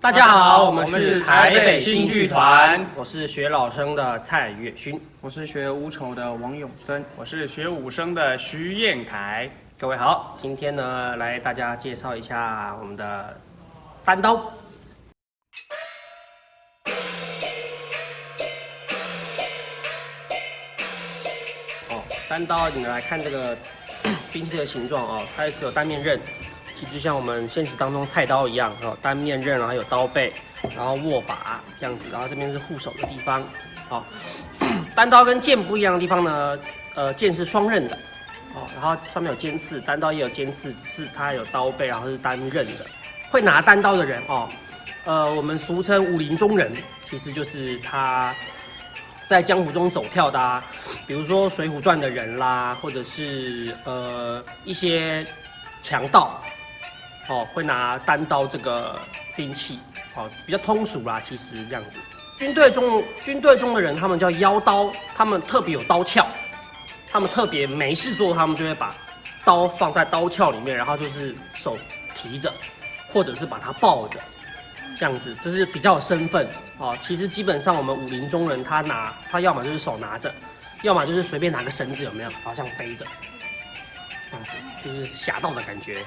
大家好，我们是台北新剧团，我是学老生的蔡月勋，我是学无丑的王永贞，我是学武生的徐彦凯。各位好，今天呢来大家介绍一下我们的单刀。单刀你来看这个兵器的形状哦，它是有单面刃。其实就像我们现实当中菜刀一样，哦，单面刃，然后有刀背，然后握把这样子，然后这边是护手的地方。哦，单刀跟剑不一样的地方呢，剑是双刃的，哦，然后上面有尖刺，单刀也有尖刺，只是它有刀背，然后是单刃的。会拿单刀的人哦，我们俗称武林中人，其实就是他在江湖中走跳的啊，比如说《水浒传》的人啦，或者是一些强盗。哦，会拿单刀这个兵器，哦，比较通俗啦。其实这样子，军队中的人，他们叫腰刀，他们特别有刀鞘，他们特别没事做，他们就会把刀放在刀鞘里面，然后就是手提着，或者是把它抱着，这样子，就是比较有身份哦。其实基本上我们武林中人，他要么就是手拿着，要么就是随便拿个绳子，有没有？好像背着，这样子就是侠盗的感觉。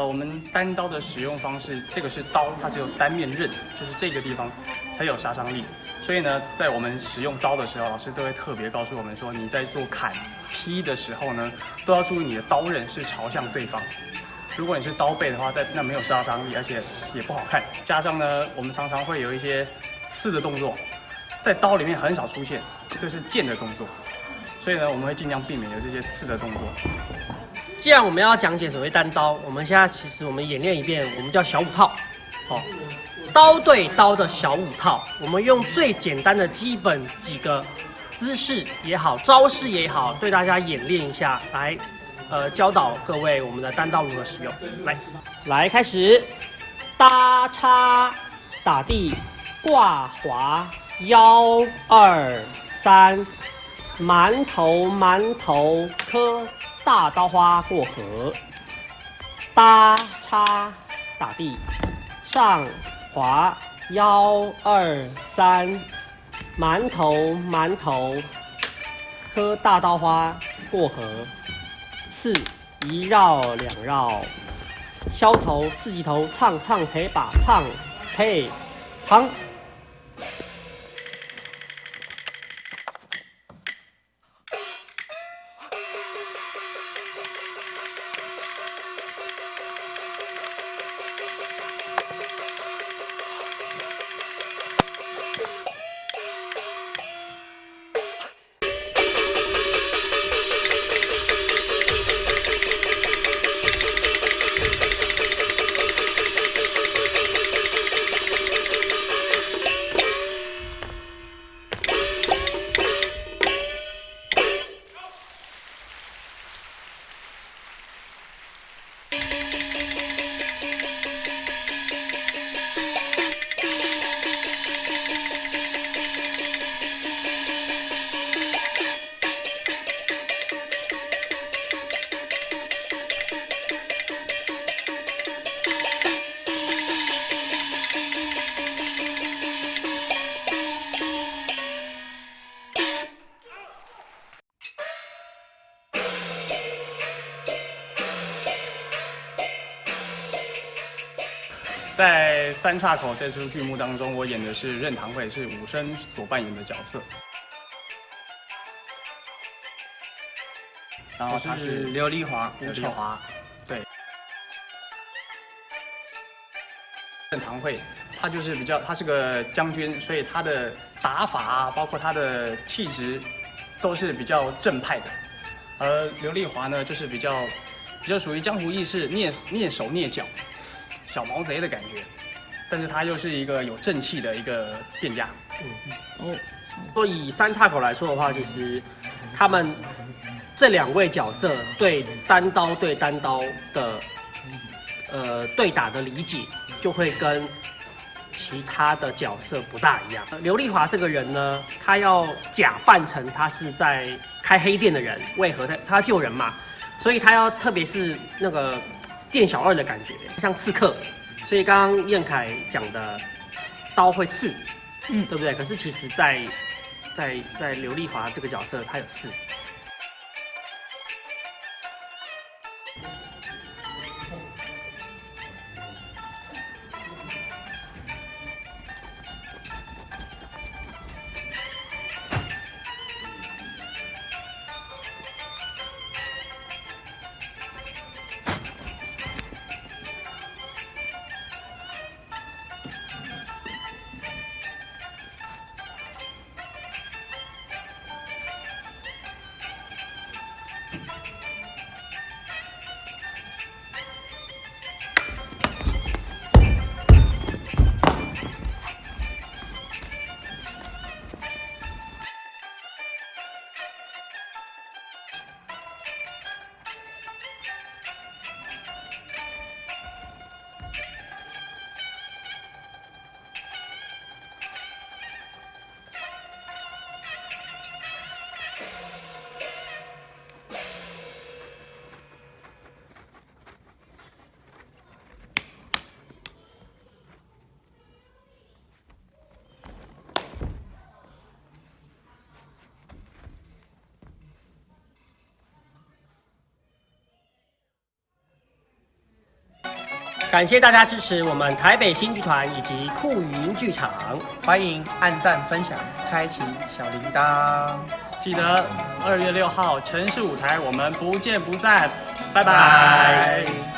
我们单刀的使用方式，这个是刀，它是有单面刃，就是这个地方才有杀伤力。所以呢，在我们使用刀的时候，老师都会特别告诉我们说，你在做砍劈的时候呢，都要注意你的刀刃是朝向对方。如果你是刀背的话，那没有杀伤力，而且也不好看。加上呢，我们常常会有一些刺的动作，在刀里面很少出现，这是剑的动作。所以呢，我们会尽量避免有这些刺的动作。既然我们要讲解所谓单刀，我们现在其实我们演练一遍，我们叫小五套，哦，刀对刀的小五套，我们用最简单的基本几个姿势也好，招式也好，对大家演练一下，来，教导各位我们的单刀如何使用。来开始，搭叉打地，挂滑1、2、3，馒头磕。大刀花过河，搭叉打地，上滑1、2、3，馒头磕大刀花过河，刺1绕2绕，削头4级头，唱扯把唱扯长。在三岔口这出剧目当中，我演的是任堂会，是武生所扮演的角色。然后他是刘丽华，刘丽华，对。任堂会，他就是他是个将军，所以他的打法啊，包括他的气质，都是比较正派的。而刘丽华呢，就是比较属于江湖义士，蹑手蹑脚。小毛贼的感觉，但是他又是一个有正气的一个店家。说以三岔口来说的话，其实他们这2位角色对单刀的对打的理解，就会跟其他的角色不大一样。刘丽华这个人呢，他要假扮成他是在开黑店的人，为何他要救人嘛？所以他要特别是那个店小二的感觉，像刺客。所以刚刚燕凯讲的刀会刺，对不对？可是其实在刘丽华这个角色，他有刺。感谢大家支持我们台北新剧团以及酷云剧场，欢迎按赞、分享、开启小铃铛。记得2月6号城市舞台，我们不见不散，拜拜。